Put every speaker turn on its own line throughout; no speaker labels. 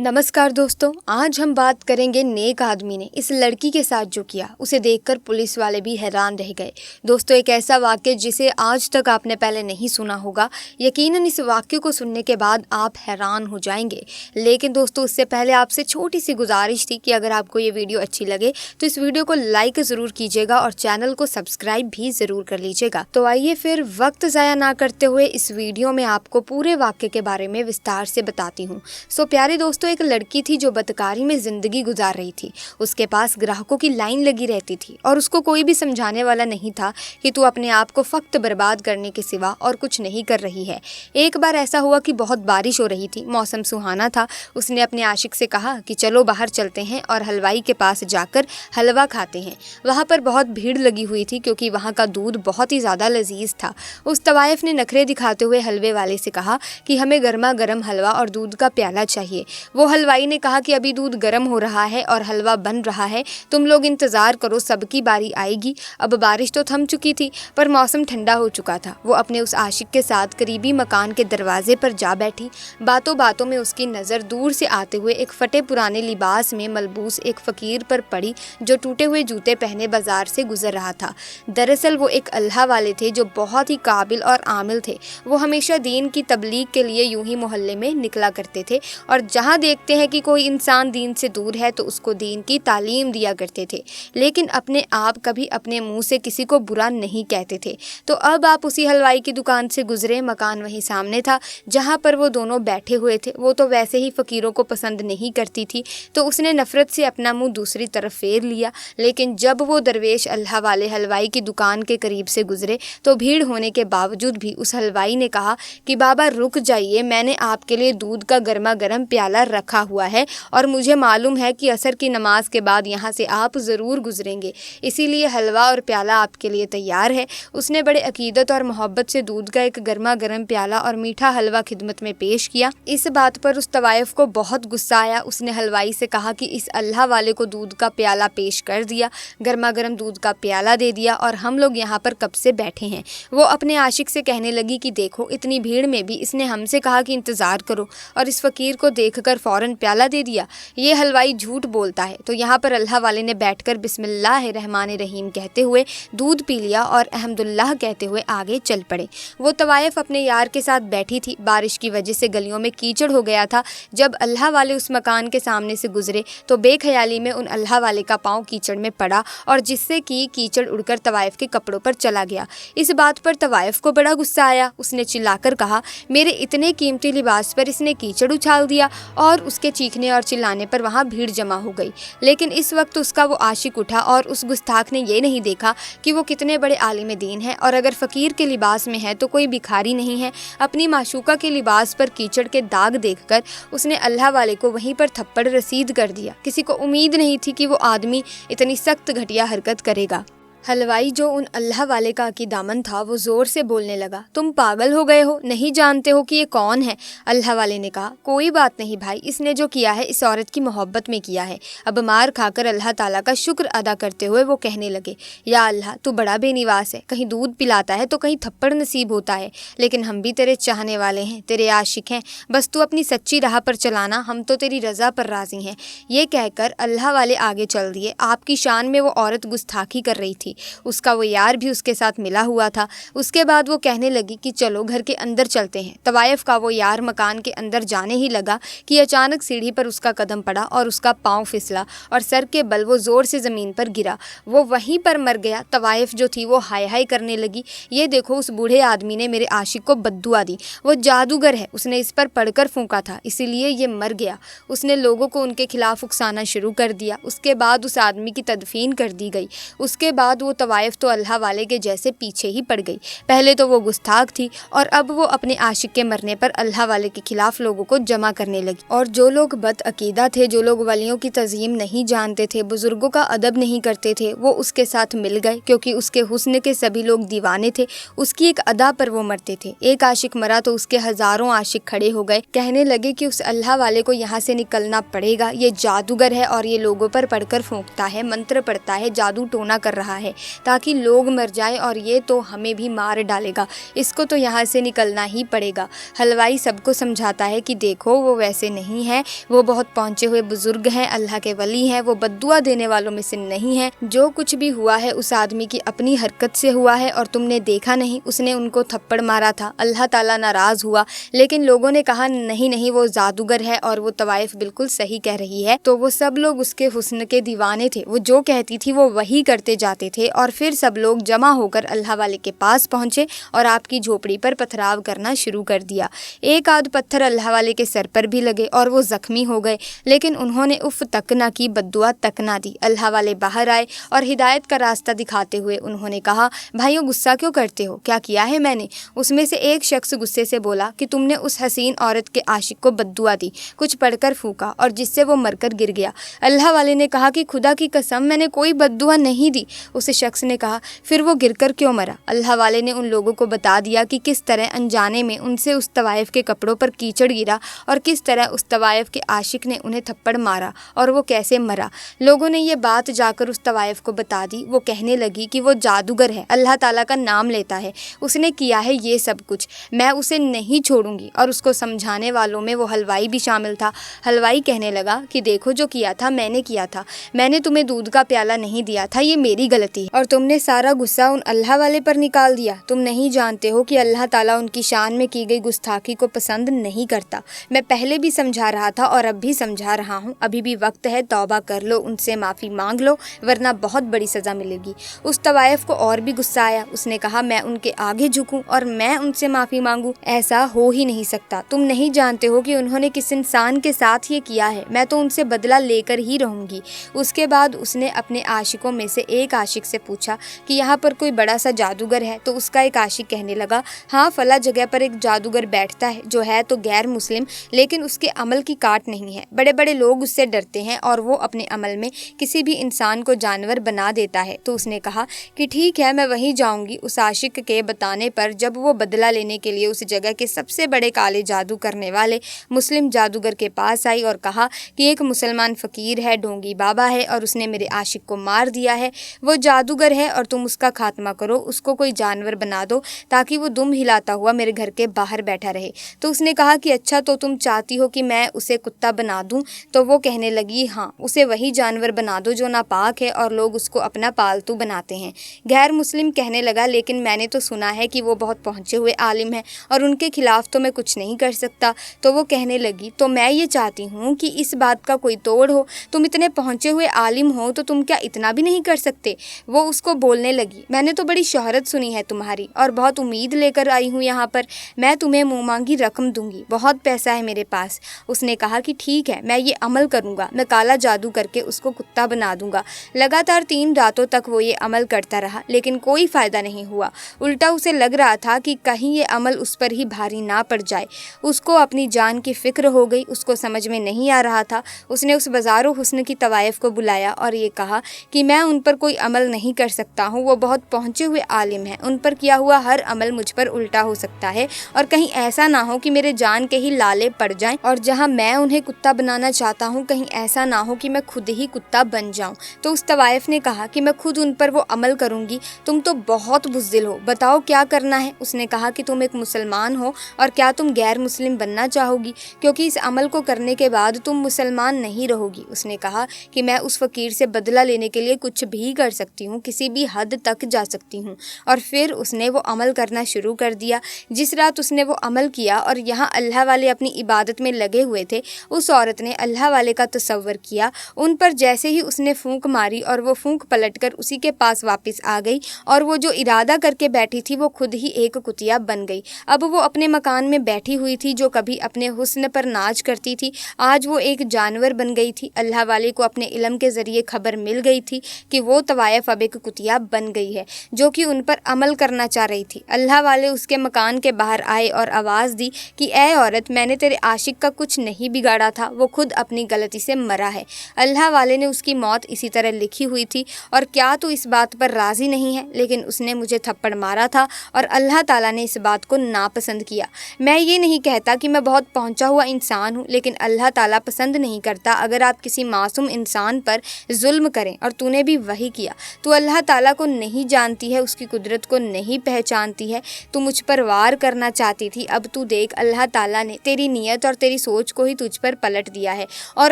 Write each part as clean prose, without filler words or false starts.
नमस्कार दोस्तों, आज हम बात करेंगे नेक आदमी ने इस लड़की के साथ जो किया उसे देखकर पुलिस वाले भी हैरान रह गए। दोस्तों, एक ऐसा वाक्य जिसे आज तक आपने पहले नहीं सुना होगा। यकीनन इस वाक्य को सुनने के बाद आप हैरान हो जाएंगे। लेकिन दोस्तों, उससे पहले आपसे छोटी सी गुजारिश थी कि अगर आपको ये वीडियो अच्छी लगे तो इस वीडियो को लाइक ज़रूर कीजिएगा और चैनल को सब्सक्राइब भी ज़रूर कर लीजिएगा। तो आइए फिर वक्त ज़ाया ना करते हुए इस वीडियो में आपको पूरे वाक्य के बारे में विस्तार से बताती हूँ। सो प्यारे दोस्तों, एक लड़की थी जो बदकारी में जिंदगी गुजार रही थी। उसके पास ग्राहकों की लाइन लगी रहती थी और उसको कोई भी समझाने वाला नहीं था कि तू अपने आप को फक्त बर्बाद करने के सिवा और कुछ नहीं कर रही है। एक बार ऐसा हुआ कि बहुत बारिश हो रही थी, मौसम सुहाना था। उसने अपने आशिक से कहा कि चलो बाहर चलते हैं और हलवाई के पास जाकर हलवा खाते हैं। वहाँ पर बहुत भीड़ लगी हुई थी क्योंकि वहाँ का दूध बहुत ही ज़्यादा लजीज था। उस तवाइफ ने नखरे दिखाते हुए हलवे वाले से कहा कि हमें गर्मा गर्म हलवा और दूध का प्याला चाहिए। वो हलवाई ने कहा कि अभी दूध गर्म हो रहा है और हलवा बन रहा है, तुम लोग इंतज़ार करो, सबकी बारी आएगी। अब बारिश तो थम चुकी थी पर मौसम ठंडा हो चुका था। वो अपने उस आशिक के साथ करीबी मकान के दरवाजे पर जा बैठी। बातों बातों में उसकी नज़र दूर से आते हुए एक फटे पुराने लिबास में मलबूस एक फ़कीर पर पड़ी जो टूटे हुए जूते पहने बाजार से गुजर रहा था। दरअसल वो एक अल्लाह वाले थे जो बहुत ही काबिल और आमिल थे। वो हमेशा दीन की तबलीग के लिए यूं ही मोहल्ले में निकला करते थे और जहाँ देखते हैं कि कोई इंसान दीन से दूर है तो उसको दीन की तालीम दिया करते थे, लेकिन अपने आप कभी अपने मुंह से किसी को बुरा नहीं कहते थे। तो अब आप उसी हलवाई की दुकान से गुजरे। मकान वहीं सामने था जहां पर वो दोनों बैठे हुए थे। वो तो वैसे ही फ़कीरों को पसंद नहीं करती थी तो उसने नफ़रत से अपना मुंह दूसरी तरफ फेर लिया। लेकिन जब वो दरवेश अल्लाह वाले हलवाई की दुकान के करीब से गुजरे तो भीड़ होने के बावजूद भी उस हलवाई ने कहा कि बाबा रुक जाइए, मैंने आपके लिए दूध का गर्मा गर्म प्याला रखा हुआ है और मुझे मालूम है कि असर की नमाज के बाद यहाँ से आप ज़रूर गुजरेंगे, इसीलिए हलवा और प्याला आपके लिए तैयार है। उसने बड़े अकीदत और मोहब्बत से दूध का एक गर्मा गर्म प्याला और मीठा हलवा खिदमत में पेश किया। इस बात पर उस तवाइफ को बहुत गुस्सा आया। उसने हलवाई से कहा कि इस अल्लाह वाले को दूध का प्याला पेश कर दिया, गर्मा गर्म दूध का प्याला दे दिया और हम लोग यहाँ पर कब से बैठे हैं। वो अपने आशिक से कहने लगी कि देखो, इतनी भीड़ में भी इसने हमसे कहा कि इंतज़ार करो और इस फ़कीर को देखकर फ़ौरन प्याला दे दिया। ये हलवाई झूठ बोलता है। तो यहाँ पर अल्लाह वाले ने बैठकर बिस्मिल्लाहिर्रहमानिर्रहीम कहते हुए दूध पी लिया और अहमदुल्लाह कहते हुए आगे चल पड़े। वो तवाइफ अपने यार के साथ बैठी थी। बारिश की वजह से गलियों में कीचड़ हो गया था। जब अल्लाह वाले उस मकान के सामने से गुजरे तो बेख्याली में उन अल्लाह वाले का पाँव कीचड़ में पड़ा और जिससे कि कीचड़ उड़कर तवाइफ के कपड़ों पर चला गया। इस बात पर तवाइफ को बड़ा गुस्सा आया। उसने चिल्लाकर कहा, मेरे इतने कीमती लिबास पर इसने कीचड़ उछाल दिया और उसके चीखने और चिल्लाने पर वहाँ भीड़ जमा हो गई। लेकिन इस वक्त उसका वो आशिक उठा और उस गुस्ताख ने ये नहीं देखा कि वो कितने बड़े आलिम दीन है और अगर फ़कीर के लिबास में है तो कोई भिखारी नहीं है। अपनी माशूका के लिबास पर कीचड़ के दाग देखकर उसने अल्लाह वाले को वहीं पर थप्पड़ रसीद कर दिया। किसी को उम्मीद नहीं थी कि वो आदमी इतनी सख्त घटिया हरकत करेगा। हलवाई जो उन अल्लाह वाले का अकीदामन था वो ज़ोर से बोलने लगा, तुम पागल हो गए हो, नहीं जानते हो कि ये कौन है? अल्लाह वाले ने कहा, कोई बात नहीं भाई, इसने जो किया है इस औरत की मोहब्बत में किया है। अब मार खाकर अल्लाह ताला का शुक्र अदा करते हुए वो कहने लगे, या अल्लाह तू बड़ा बेनिवास है, कहीं दूध पिलाता है तो कहीं थप्पड़ नसीब होता है, लेकिन हम भी तेरे चाहने वाले हैं, तेरे आशिक हैं, बस तू अपनी सच्ची राह पर चलाना, हम तो तेरी रज़ा पर राज़ी हैं। ये कहकर अल्लाह वाले आगे चल दिए। आपकी शान में वो औरत गुस्ताखी कर रही थी। उसका वो यार भी उसके साथ मिला हुआ था। उसके बाद वो कहने लगी कि चलो घर के अंदर चलते हैं। तवाइफ का वो यार मकान के अंदर जाने ही लगा कि अचानक सीढ़ी पर उसका कदम पड़ा और उसका पाँव फिसला और सर के बल वो ज़ोर से ज़मीन पर गिरा। वो वहीं पर मर गया। तवाइफ जो थी वो हाय हाय करने लगी, ये देखो उस बूढ़े आदमी ने मेरे आशिक को बद्दुआ दी, वो जादूगर है, उसने इस पर पड़कर फूंका था इसीलिए ये मर गया। उसने लोगों को उनके खिलाफ उकसाना शुरू कर दिया। उसके बाद उस आदमी की तदफीन कर दी गई। उसके बाद वो तवाइफ तो अल्लाह वाले के जैसे पीछे ही पड़ गई। पहले तो वो गुस्ताख थी और अब वो अपने आशिक के मरने पर अल्लाह वाले के खिलाफ लोगों को जमा करने लगी। और जो लोग बदअकीदा थे, जो लोग वलियों की तज़ीम नहीं जानते थे, बुजुर्गों का अदब नहीं करते थे, वो उसके साथ मिल गए क्योंकि उसके हुस्न के सभी लोग दीवाने थे। उसकी एक अदा पर वो मरते थे। एक आशिक मरा तो उसके हज़ारों आशिक खड़े हो गए, कहने लगे कि उस अल्लाह वाले को यहाँ से निकलना पड़ेगा, ये जादूगर है और ये लोगों पर पढ़कर फूंकता है, मंत्र पढ़ता है, जादू टोना कर रहा है। ताकि लोग मर जाएं और ये तो हमें भी मार डालेगा, इसको तो यहाँ से निकलना ही पड़ेगा। हलवाई सबको समझाता है कि देखो वो वैसे नहीं है, वो बहुत पहुँचे हुए बुजुर्ग हैं, अल्लाह के वली हैं, वो बद्दुआ देने वालों में से नहीं है। जो कुछ भी हुआ है उस आदमी की अपनी हरकत से हुआ है और तुमने देखा नहीं, उसने उनको थप्पड़ मारा था, अल्लाह ताला नाराज हुआ। लेकिन लोगों ने कहा नहीं नहीं वो जादूगर है और वो तवाइफ बिल्कुल सही कह रही है। तो वो सब लोग उसके हुस्न के दीवाने थे, वो जो कहती थी वो वही करते जाते थे। और फिर सब लोग जमा होकर अल्लाह वाले के पास पहुंचे और आपकी झोपड़ी पर पथराव करना शुरू कर दिया। एक आध पत्थर अल्लाह वाले के सर पर भी लगे और वो जख्मी हो गए, लेकिन उन्होंने उफ तक ना की, बद्दुआ तक ना दी। अल्लाह वाले बाहर आए और हिदायत का रास्ता दिखाते हुए उन्होंने कहा, भाइयों गुस्सा क्यों करते हो, क्या किया है मैंने? उसमें से एक शख्स गुस्से से बोला कि तुमने उस हसीन औरत के आशिक को बद्दुआ दी, कुछ पढ़कर फूका और जिससे वो मरकर गिर गया। अल्लाह वाले ने कहा कि खुदा की कसम मैंने कोई बद्दुआ नहीं दी। उस शख्स ने कहा फिर वो गिरकर क्यों मरा? अल्लाह वाले ने उन लोगों को बता दिया कि किस तरह अनजाने में उनसे उस तवाइफ के कपड़ों पर कीचड़ गिरा और किस तरह उस तवाइफ के आशिक ने उन्हें थप्पड़ मारा और वो कैसे मरा। लोगों ने ये बात जाकर उस तवाइफ को बता दी। वो कहने लगी कि वो जादूगर है, अल्लाह ताला का नाम लेता है, उसने किया है ये सब कुछ, मैं उसे नहीं छोड़ूंगी। और उसको समझाने वालों में वो हलवाई भी शामिल था। हलवाई कहने लगा कि देखो जो किया था मैंने किया था, मैंने तुम्हें दूध का प्याला नहीं दिया था, ये मेरी गलती है और तुमने सारा गुस्सा उन अल्लाह वाले पर निकाल दिया। तुम नहीं जानते हो कि अल्लाह ताला उनकी शान में की गई गुस्ताखी को पसंद नहीं करता। मैं पहले भी समझा रहा था और अब भी समझा रहा हूँ, अभी भी वक्त है, तौबा कर लो, उनसे माफ़ी मांग लो वरना बहुत बड़ी सज़ा मिलेगी। उस तवाइफ को और भी गुस्सा आया। उसने कहा मैं उनके आगे झुकूं और मैं उनसे माफ़ी मांगूं, ऐसा हो ही नहीं सकता। तुम नहीं जानते हो कि उन्होंने किस इंसान के साथ ये किया है, मैं तो उनसे बदला लेकर ही रहूंगी। उसके बाद उसने अपने आशिकों में से एक आशिक से पूछा कि यहाँ पर कोई बड़ा सा जादूगर है? तो उसका एक आशिक कहने लगा हाँ फला जगह पर एक जादूगर बैठता है जो है तो गैर मुस्लिम, लेकिन उसके अमल की काट नहीं है। बड़े बड़े लोग उससे डरते हैं और वो अपने अमल में किसी भी इंसान को जानवर बना देता है। तो उसने कहा कि ठीक है मैं वहीं जाऊंगी। उस आशिक के बताने पर जब वो बदला लेने के लिए उस जगह के सबसे बड़े काले जादू करने वाले मुस्लिम जादूगर के पास आई और कहा कि एक मुसलमान फ़कीर है, ढोंगी बाबा है और उसने मेरे आशिक को मार दिया है, वो जादूगर है और तुम उसका खात्मा करो, उसको कोई जानवर बना दो ताकि वो दुम हिलाता हुआ मेरे घर के बाहर बैठा रहे। तो उसने कहा कि अच्छा तो तुम चाहती हो कि मैं उसे कुत्ता बना दूं? तो वो कहने लगी हाँ, उसे वही जानवर बना दो जो नापाक है और लोग उसको अपना पालतू बनाते हैं। गैर मुस्लिम कहने लगा लेकिन मैंने तो सुना है कि वो बहुत पहुँचे हुए आलिम है और उनके खिलाफ तो मैं कुछ नहीं कर सकता। तो वो कहने लगी तो मैं ये चाहती हूँ कि इस बात का कोई तोड़ हो, तुम इतने पहुँचे हुए आलिम हो तो तुम क्या इतना भी नहीं कर सकते? वो उसको बोलने लगी मैंने तो बड़ी शोहरत सुनी है तुम्हारी और बहुत उम्मीद लेकर आई हूँ यहाँ पर, मैं तुम्हें मुँह मांगी रकम दूंगी, बहुत पैसा है मेरे पास। उसने कहा कि ठीक है मैं ये अमल करूँगा, मैं काला जादू करके उसको कुत्ता बना दूंगा। लगातार 3 रातों तक वो ये अमल करता रहा लेकिन कोई फ़ायदा नहीं हुआ। उल्टा उसे लग रहा था कि कहीं ये अमल उस पर ही भारी ना पड़ जाए। उसको अपनी जान की फ़िक्र हो गई, उसको समझ में नहीं आ रहा था। उसने उस बाज़ारो हुस्न की तवाइफ को बुलाया और ये कहा कि मैं उन पर कोई अमल नहीं कर सकता हूँ, वो बहुत पहुँचे हुए आलिम हैं, उन पर किया हुआ हर अमल मुझ पर उल्टा हो सकता है और कहीं ऐसा ना हो कि मेरे जान के ही लाले पड़ जाएं और जहाँ मैं उन्हें कुत्ता बनाना चाहता हूँ कहीं ऐसा ना हो कि मैं खुद ही कुत्ता बन जाऊँ। तो उस तवाइफ ने कहा कि मैं खुद उन पर वो अमल करूँगी, तुम तो बहुत बुज़दिल हो, बताओ क्या करना है? उसने कहा कि तुम एक मुसलमान हो और क्या तुम गैर मुस्लिम बनना चाहोगी, क्योंकि इस अमल को करने के बाद तुम मुसलमान नहीं रहोगी। उसने कहा कि मैं उस फ़कीर से बदला लेने के लिए कुछ भी कर सकती हूँ, किसी भी हद तक जा सकती हूँ। और फिर उसने वो अमल करना शुरू कर दिया। जिस रात उसने वो अमल किया और यहाँ अल्लाह वाले अपनी इबादत में लगे हुए थे, उस औरत ने अल्लाह वाले का तसव्वुर किया। उन पर जैसे ही उसने फूंक मारी और वो फूंक पलटकर उसी के पास वापस आ गई और वो जो इरादा करके बैठी थी वो खुद ही एक कुतिया बन गई। अब वो अपने मकान में बैठी हुई थी, जो कभी अपने हुस्न पर नाच करती थी आज वो एक जानवर बन गई थी। अल्लाह वाले को अपने इल्म के ज़रिए खबर मिल गई थी कि वो तवाइफ अब एक कुतिया बन गई है जो कि उन पर अमल करना चाह रही थी। अल्लाह वाले उसके मकान के बाहर आए और आवाज़ दी कि ऐ औरत, मैंने तेरे आशिक का कुछ नहीं बिगाड़ा था, वो खुद अपनी गलती से मरा है। अल्लाह वाले ने उसकी मौत इसी तरह लिखी हुई थी और क्या तू इस बात पर राज़ी नहीं है? लेकिन उसने मुझे थप्पड़ मारा था और अल्लाह ताला ने इस बात को नापसंद किया। मैं ये नहीं कहता कि मैं बहुत पहुंचा हुआ इंसान हूँ, लेकिन अल्लाह ताला पसंद नहीं करता अगर आप किसी मासूम इंसान पर जुल्म करें और तूने भी वही किया। تو अल्लाह ताला को नहीं जानती है, उसकी कुदरत को नहीं पहचानती है। तू मुझ पर वार करना चाहती थी, अब तू देख अल्लाह ताला ने तेरी नीयत और तेरी सोच को ही तुझ पर पलट दिया है। और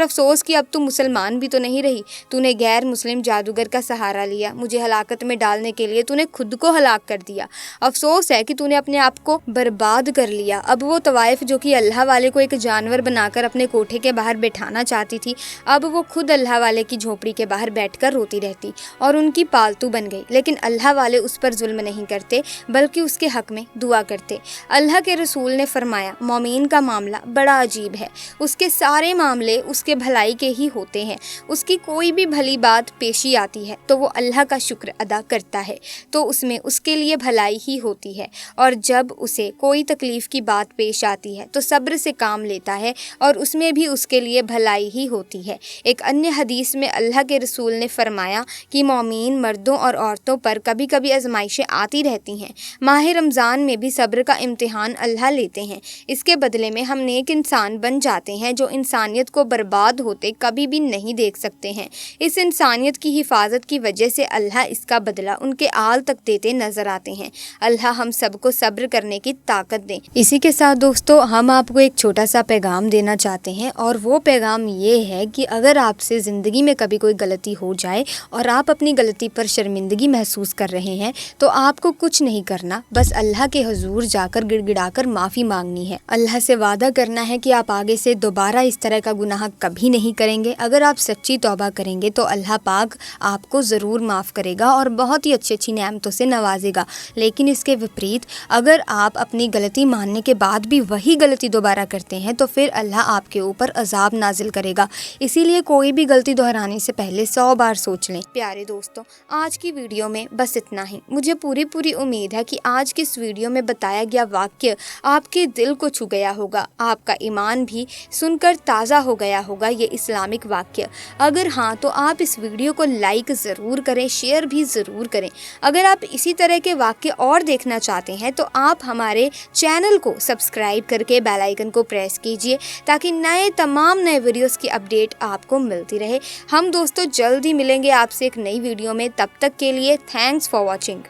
अफसोस कि अब तू मुसलमान भी तो नहीं रही, तूने गैर मुस्लिम जादूगर का सहारा लिया, मुझे हलाकत में डालने के लिए तूने खुद को हलाक कर दिया। अफसोस है कि तूने अपने आप को बर्बाद कर लिया। अब वो तवाइफ जो कि अल्लाह वाले को एक जानवर बनाकर अपने कोठे के बाहर बैठाना चाहती थी, अब वो खुद अल्लाह वाले की झोपड़ी के बाहर बैठकर रोती रहती और उनकी पालतू बन गई। लेकिन अल्लाह वाले उस पर जुल्म नहीं करते बल्कि उसके हक में दुआ करते। अल्लाह के रसूल ने फरमाया, मोमीन का मामला बड़ा अजीब है, उसके सारे मामले उसके भलाई के ही होते हैं। उसकी कोई भी भली बात पेशी आती है तो वो अल्लाह का शुक्र अदा करता है तो उसमें उसके लिए भलाई ही होती है, और जब उसे कोई तकलीफ़ की बात पेश आती है तो सब्र से काम लेता है और उसमें भी उसके लिए भलाई ही होती है। एक अन्य हदीस में अल्लाह के रसूल ने फरमाया कि मोमीन मर्दों और औरतों पर कभी कभी आजमाइशें आती रहती हैं। माह रमज़ान में भी सब्र का इम्तिहान अल्लाह लेते हैं, इसके बदले में हम नेक इंसान बन जाते हैं जो इंसानियत को बर्बाद होते कभी भी नहीं देख सकते हैं। इस इंसानियत की हिफाजत की वजह से अल्लाह इसका बदला उनके आल तक देते नजर आते हैं। अल्लाह हम सबको सब्र करने की ताकत दें। इसी के साथ दोस्तों हम आपको एक छोटा सा पैगाम देना चाहते हैं, और वो पैगाम ये है कि अगर आपसे ज़िंदगी में कभी कोई गलती हो जाए और आप अपनी गलती पर शर्मिंदगी महसूस कर रहे हैं तो आपको कुछ नहीं करना, बस अल्लाह के हुजूर जाकर गिड़गिड़ाकर माफ़ी मांगनी है। अल्लाह से वादा करना है कि आप आगे से दोबारा इस तरह का गुनाह कभी नहीं करेंगे। अगर आप सच्ची तौबा करेंगे तो अल्लाह पाक आपको ज़रूर माफ़ करेगा और बहुत ही अच्छी अच्छी नेमतों से नवाजेगा। लेकिन इसके विपरीत अगर आप अपनी गलती मानने के बाद भी वही गलती दोबारा करते हैं तो फिर अल्लाह आपके ऊपर अजाब नाजिल करेगा। इसीलिए कोई भी गलती दोहराने से पहले 100 बार सोच लें। प्यारे दोस्तों, आज की वीडियो में बस इतना ही। मुझे पूरी उम्मीद है कि आज की इस वीडियो में बताया गया वाक्य आपके दिल को छू गया होगा, आपका ईमान भी सुनकर ताज़ा हो गया होगा ये इस्लामिक वाक्य। अगर हाँ तो आप इस वीडियो को लाइक ज़रूर करें, शेयर भी ज़रूर करें। अगर आप इसी तरह के वाक्य और देखना चाहते हैं तो आप हमारे चैनल को सब्सक्राइब करके बेल आइकन को प्रेस कीजिए ताकि तमाम नए वीडियोस की अपडेट आपको मिलती रहे। हम दोस्तों जल्द ही मिलेंगे आपसे एक नई वीडियो में, तब तक के लिए थैंक्स फॉर वॉचिंग।